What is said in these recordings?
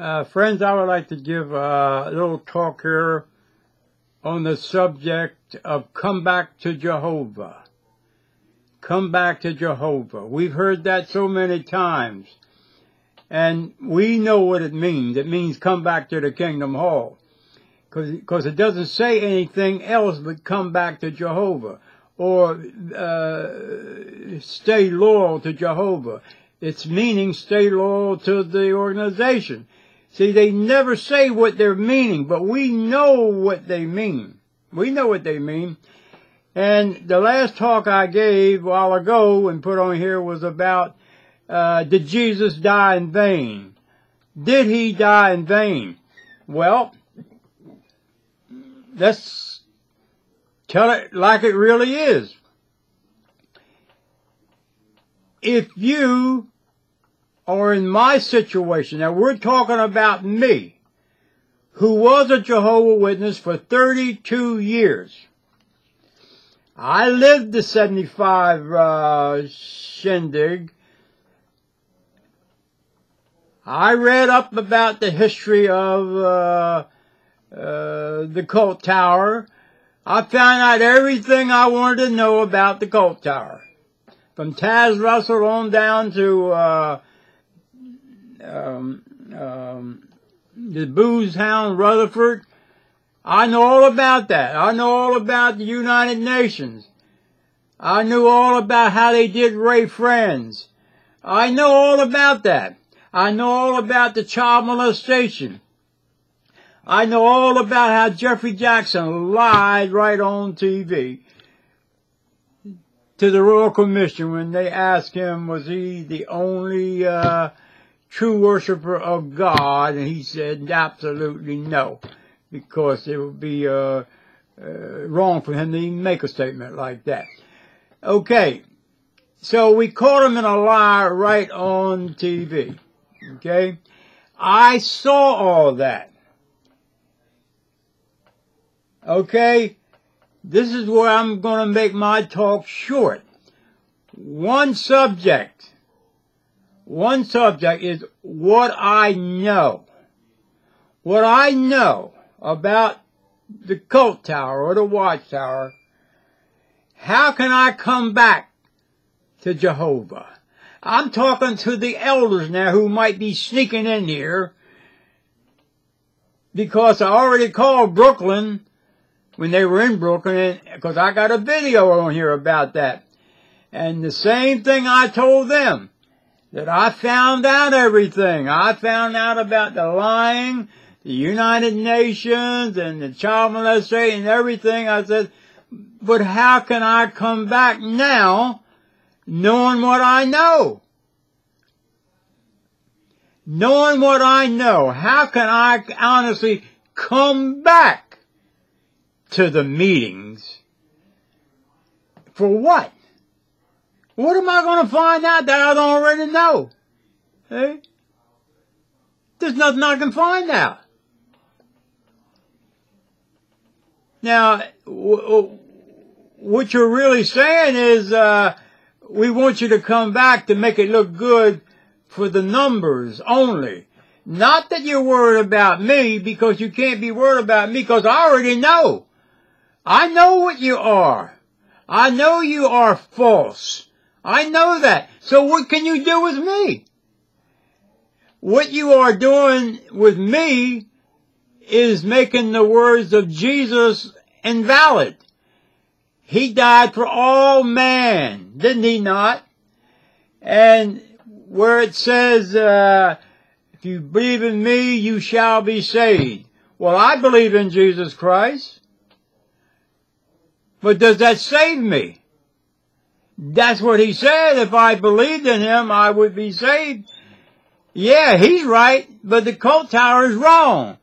Friends, I would like to give a little talk here on the subject of come back to Jehovah. Come back to Jehovah. We've heard that so many times. And we know what it means. It means come back to the Kingdom Hall. Because it doesn't say anything else but come back to Jehovah. Or stay loyal to Jehovah. It's meaning stay loyal to the organization. See, they never say what they're meaning, but we know what they mean. We know what they mean. And the last talk I gave a while ago and put on here was about, did Jesus die in vain? Did he die in vain? Well, let's tell it like it really is. If you are in my situation, now we're talking about me, who was a Jehovah's Witness for 32 years. I lived the 75 shindig. I read up about the history of the cult tower. I found out everything I wanted to know about the cult tower. From Taz Russell on down to the booze hound Rutherford. I know all about that. I know all about the United Nations. I knew all about how they did Ray Friends. I know all about that. I know all about the child molestation. I know all about how Jeffrey Jackson lied right on TV to the Royal Commission when they asked him, was he the only true worshiper of God? And he said absolutely no, because it would be wrong for him to even make a statement like that. Okay, so we caught him in a lie right on TV. Okay, I saw all that. Okay, this is where I'm going to make my talk short. One subject is what I know. What I know about the cult tower or the watchtower. How can I come back to Jehovah? I'm talking to the elders now who might be sneaking in here, because I already called Brooklyn when they were in Brooklyn, because I got a video on here about that. And the same thing I told them, that I found out everything. I found out about the lying, the United Nations, and the child molestation and everything. I said, but how can I come back now knowing what I know? Knowing what I know, how can I honestly come back to the meetings? For what? What am I going to find out that I don't already know? Hey? There's nothing I can find out. Now, what you're really saying is, we want you to come back to make it look good for the numbers only. Not that you're worried about me, because you can't be worried about me, because I already know. I know what you are. I know you are false. I know that. So what can you do with me? What you are doing with me is making the words of Jesus invalid. He died for all man, didn't he not? And where it says, if you believe in me, you shall be saved. Well, I believe in Jesus Christ. But does that save me? That's what he said. If I believed in him, I would be saved. Yeah, he's right, but the cult tower is wrong,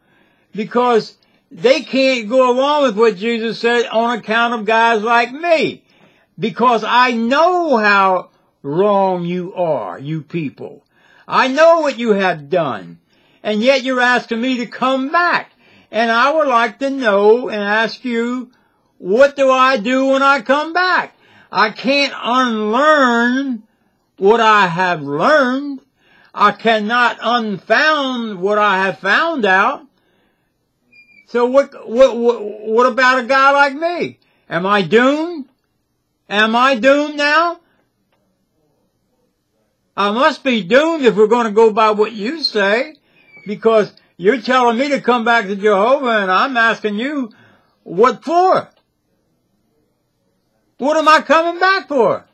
because they can't go along with what Jesus said on account of guys like me, because I know how wrong you are, you people. I know what you have done, and yet you're asking me to come back. And I would like to know and ask you, what do I do when I come back? I can't unlearn what I have learned. I cannot unfound what I have found out. So what about a guy like me? Am I doomed? Am I doomed now? I must be doomed if we're going to go by what you say, because you're telling me to come back to Jehovah, and I'm asking you, what for? What am I coming back for?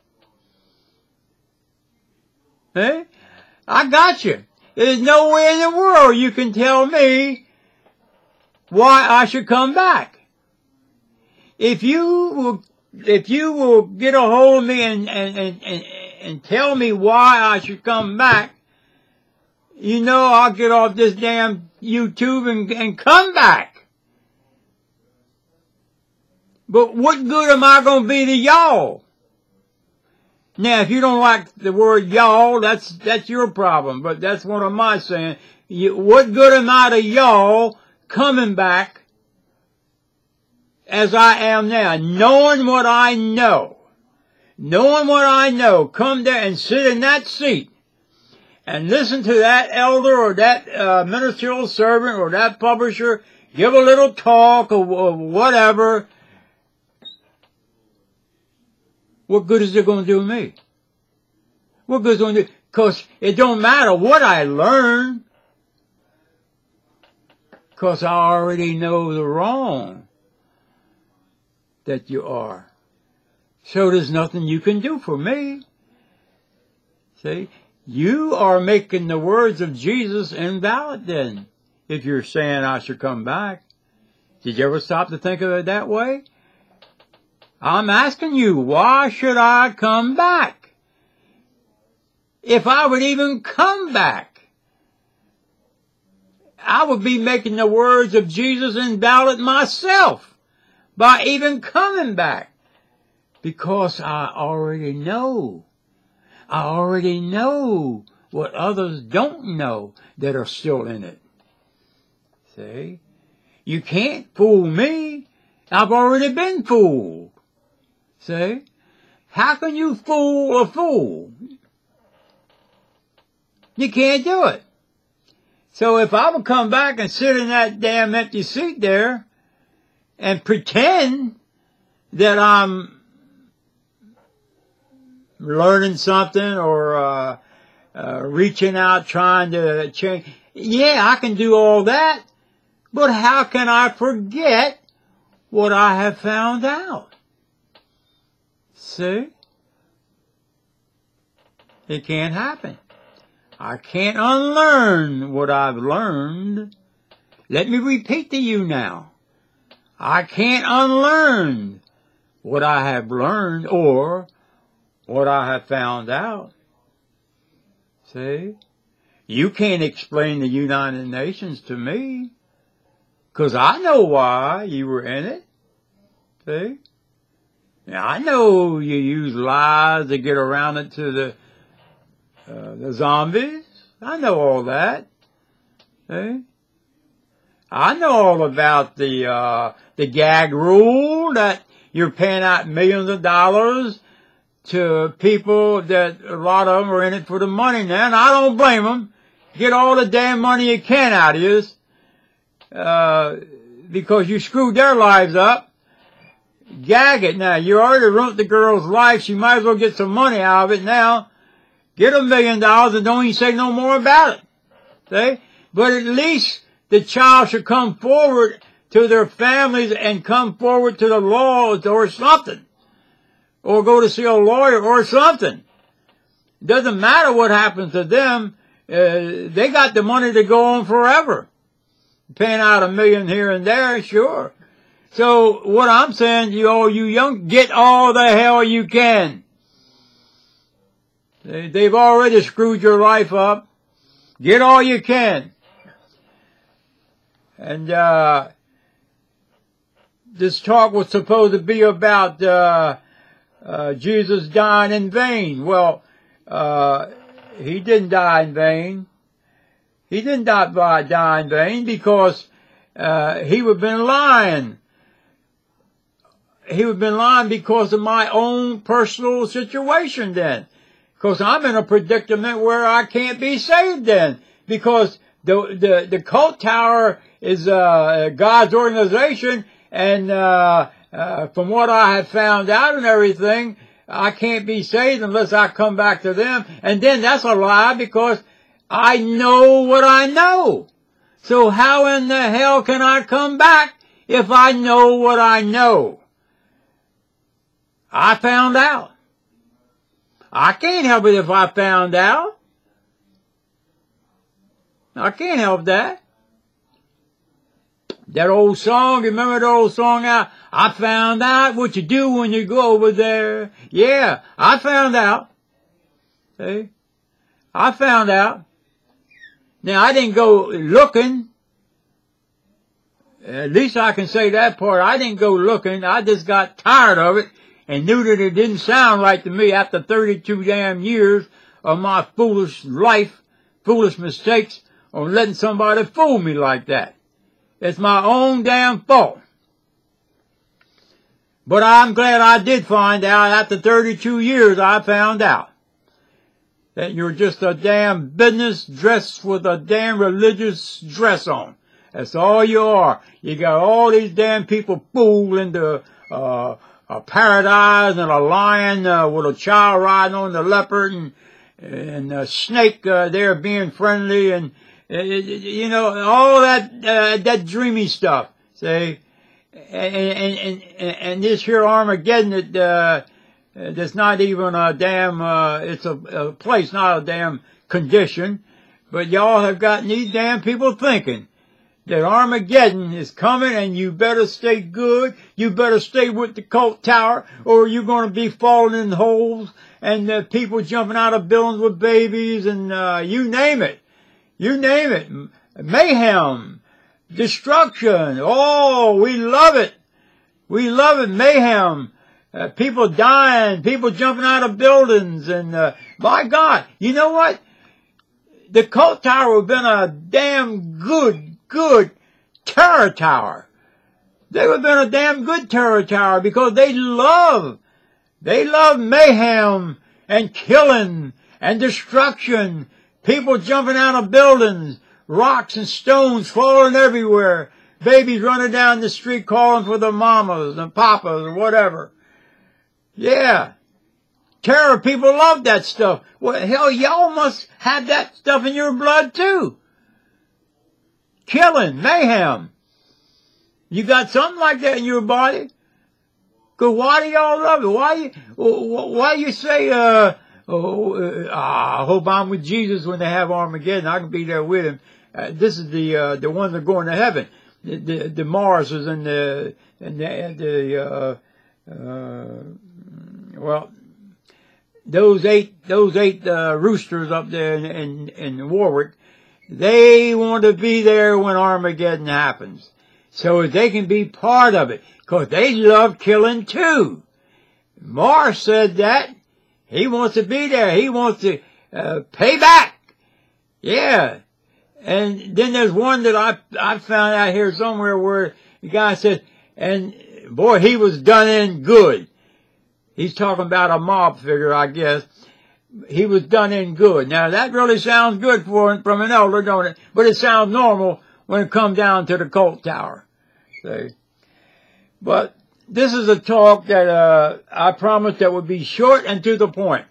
Hey? I got you. There's no way in the world you can tell me why I should come back. If you will get a hold of me and tell me why I should come back, you know I'll get off this damn YouTube and come back. But what good am I going to be to y'all? Now, if you don't like the word y'all, that's your problem, but that's what am I saying. What good am I to y'all coming back as I am now, knowing what I know? Knowing what I know, come there and sit in that seat and listen to that elder or that ministerial servant or that publisher give a little talk or whatever. What good is it going to do me? What good is it going to do? Because it don't matter what I learn, because I already know the wrong that you are. So there's nothing you can do for me. See? You are making the words of Jesus invalid then, if you're saying I should come back. Did you ever stop to think of it that way? I'm asking you, why should I come back? If I would even come back, I would be making the words of Jesus invalid myself by even coming back. Because I already know. I already know what others don't know that are still in it. See? You can't fool me. I've already been fooled. See? How can you fool a fool? You can't do it. So if I would come back and sit in that damn empty seat there and pretend that I'm learning something or reaching out trying to change, yeah, I can do all that, but how can I forget what I have found out? See? It can't happen. I can't unlearn what I've learned. Let me repeat to you now. I can't unlearn what I have learned or what I have found out. See? You can't explain the United Nations to me, 'cause I know why you were in it. See? Now, I know you use lies to get around it to the zombies. I know all that. See? I know all about the gag rule, that you're paying out millions of dollars to people that a lot of them are in it for the money now, and I don't blame them. Get all the damn money you can out of you, because you screwed their lives up. Gag it now. You already ruined the girl's life. She might as well get some money out of it now. Get $1 million and don't even say no more about it. See? But at least the child should come forward to their families and come forward to the law or something. Or go to see a lawyer or something. It doesn't matter what happens to them. They got the money to go on forever. Paying out $1 million here and there, sure. So what I'm saying to you, all you young, get all the hell you can. They've already screwed your life up. Get all you can. And this talk was supposed to be about Jesus dying in vain. Well, he didn't die in vain. He didn't die in vain because he would have been lying. He would have been lying because of my own personal situation then. Because I'm in a predicament where I can't be saved then. Because the cult tower is God's organization, and from what I have found out and everything, I can't be saved unless I come back to them. And then that's a lie, because I know what I know. So how in the hell can I come back if I know what I know? I found out. I can't help it if I found out. I can't help that. That old song, remember the old song out? I found out what you do when you go over there. Yeah, I found out. See? I found out. Now, I didn't go looking. At least I can say that part. I didn't go looking. I just got tired of it and knew that it didn't sound right to me after 32 damn years of my foolish life, foolish mistakes on letting somebody fool me like that. It's my own damn fault. But I'm glad I did find out. After 32 years, I found out that you're just a damn business dressed with a damn religious dress on. That's all you are. You got all these damn people fooled into a paradise and a lion with a child riding on the leopard and a snake there being friendly and you know, all that dreamy stuff. See, and this here Armageddon that's not even a damn. It's a place, not a damn condition. But y'all have gotten these damn people thinking that Armageddon is coming, and you better stay good. You better stay with the cult tower, or you're going to be falling in holes and people jumping out of buildings with babies and you name it. You name it. Mayhem. Destruction. Oh, we love it. We love it. Mayhem. People dying. People jumping out of buildings. And, my God, you know what? The cult tower would have been a damn good terror tower. They would have been a damn good terror tower because they love mayhem and killing and destruction. People jumping out of buildings, rocks and stones falling everywhere, babies running down the street calling for their mamas and papas or whatever. Yeah. Terror people love that stuff. Well, hell, y'all must have that stuff in your blood too. Killing, mayhem. You got something like that in your body? 'Cause why do y'all love it? Why you say, I hope I'm with Jesus when they have Armageddon. I can be there with him. This is the ones that are going to heaven. The Marses and well, those eight roosters up there in Warwick, they want to be there when Armageddon happens. So they can be part of it. 'Cause they love killing too. Mars said that. He wants to be there. He wants to pay back. Yeah. And then there's one that I found out here somewhere where the guy said, and boy, he was done in good. He's talking about a mob figure, I guess. He was done in good. Now that really sounds good from an elder, don't it? But it sounds normal when it comes down to the cult tower. See? But this is a talk that I promised that would be short and to the point.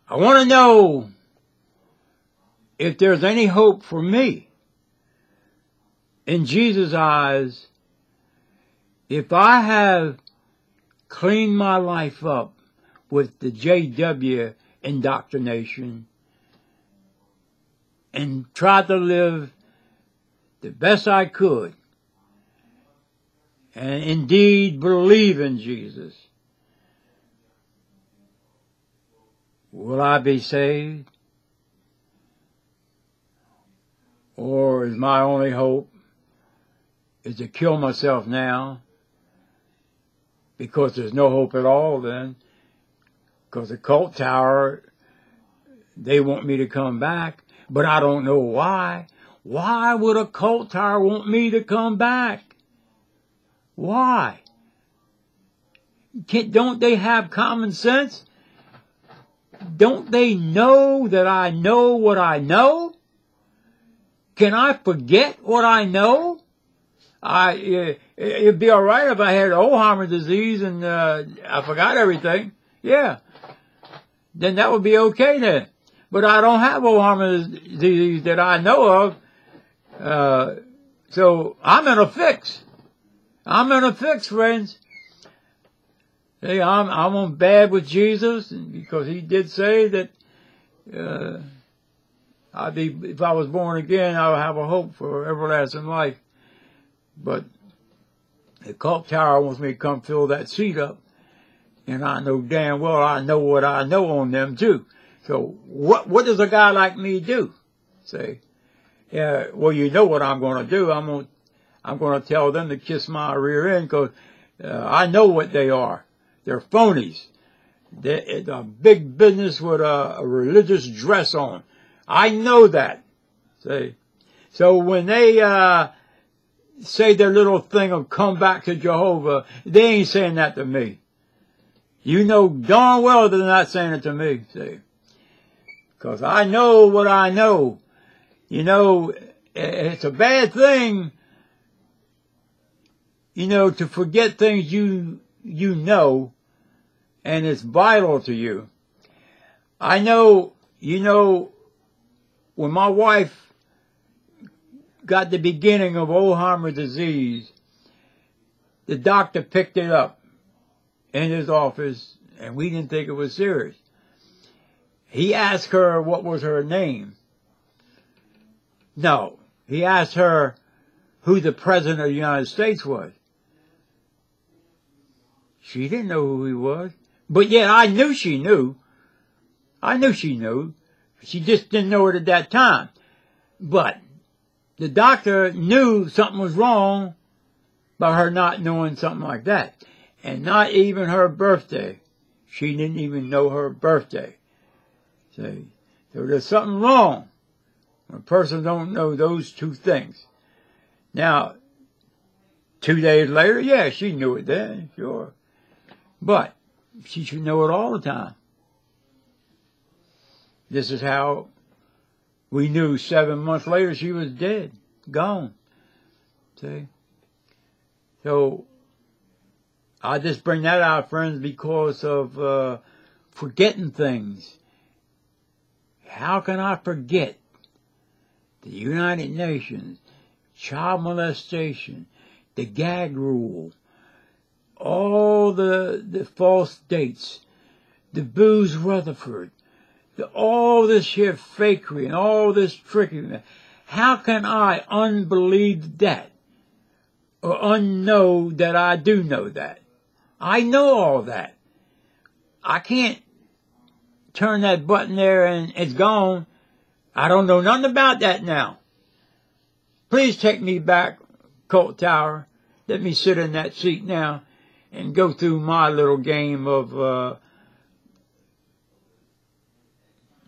I want to know if there's any hope for me in Jesus' eyes if I have cleaned my life up with the JW indoctrination and tried to live the best I could and indeed believe in Jesus. Will I be saved? Or is my only hope is to kill myself now? Because there's no hope at all then. Because the cult tower, they want me to come back, but I don't know why. Why would a cult tower want me to come back? Why? Don't they have common sense? Don't they know that I know what I know? Can I forget what I know? It'd be all right if I had Alzheimer's disease and I forgot everything. Yeah. Then that would be okay then. But I don't have Alzheimer's disease that I know of. So I'm in a fix. I'm in a fix, friends. Hey, I'm on bad with Jesus because he did say that if I was born again, I would have a hope for everlasting life. But the cult tower wants me to come fill that seat up. And I know damn well I know what I know on them too. So what does a guy like me do? Say, yeah, well, you know what I'm going to do. I'm going to tell them to kiss my rear end because I know what they are. They're phonies. They're a big business with a religious dress on. I know that. See? So when they say their little thing of come back to Jehovah, they ain't saying that to me. You know darn well they're not saying it to me. See? Because I know what I know. You know, it's a bad thing, you know, to forget things you know, and it's vital to you. I know, you know, when my wife got the beginning of Alzheimer's disease, the doctor picked it up in his office, and we didn't think it was serious. He asked her what was her name. No, he asked her who the President of the United States was. She didn't know who he was. But yet I knew she knew. I knew she knew. She just didn't know it at that time. But the doctor knew something was wrong by her not knowing something like that. And not even her birthday. She didn't even know her birthday. See? So there's something wrong when a person don't know those two things. Now, 2 days later, yeah, she knew it then, sure. But she should know it all the time. This is how we knew 7 months later she was dead, gone. See? So, I just bring that out, friends, because of forgetting things. How can I forget the United Nations, child molestation, the gag rule, all the false dates, the Booz Rutherford, all this here fakery and all this trickery? How can I unbelieve that or unknow that I do know that? I know all that. I can't turn that button there and it's gone. I don't know nothing about that now. Please take me back, Cult Tower. Let me sit in that seat now and go through my little game of,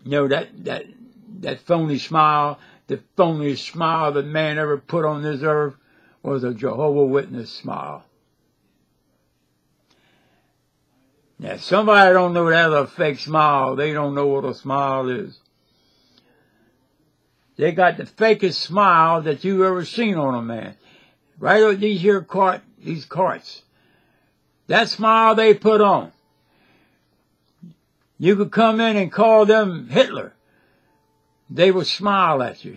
that phony smile. The phoniest smile that man ever put on this earth was a Jehovah's Witness smile. Now, somebody don't know that's a fake smile. They don't know what a smile is. They got the fakest smile that you've ever seen on a man. Right over these carts. That smile they put on. You could come in and call them Hitler. They would smile at you.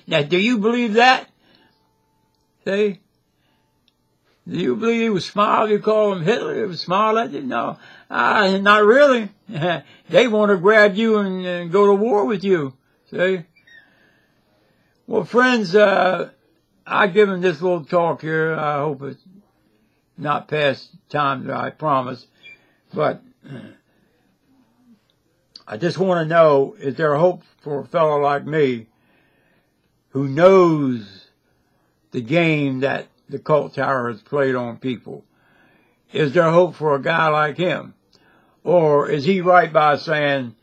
Now, do you believe that? See? Do you believe he would smile if you call him Hitler? He would smile at you? No, not really. They want to grab you and go to war with you. See? Well, friends, I give him this little talk here. I hope it's not past time, I promise. But I just want to know, is there hope for a fellow like me who knows the game that the Cult Tower has played on people? Is there hope for a guy like him? Or is he right by saying,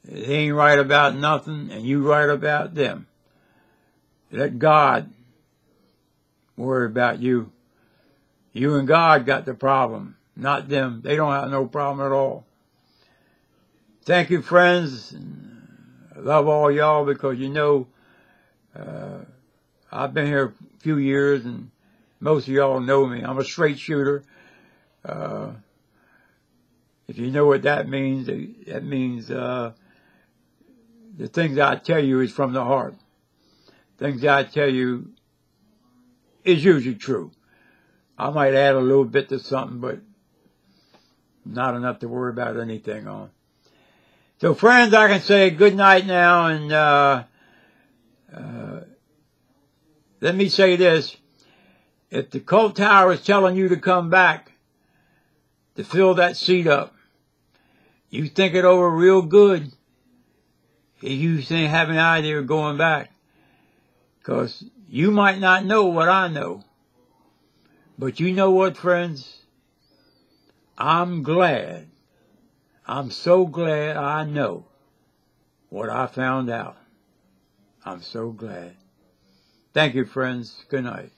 he ain't right about nothing and you right about them? Let God worry about you. You and God got the problem, not them. They don't have no problem at all. Thank you, friends. I love all y'all because you know I've been here a few years and most of y'all know me. I'm a straight shooter. If you know what that means the things I tell you is from the heart. Things I tell you is usually true. I might add a little bit to something, but not enough to worry about anything on. So friends, I can say good night now, and let me say this. If the cult tower is telling you to come back to fill that seat up, you think it over real good if you have an idea of going back. Because you might not know what I know. But you know what, friends? I'm glad. I'm so glad I know what I found out. I'm so glad. Thank you, friends. Good night.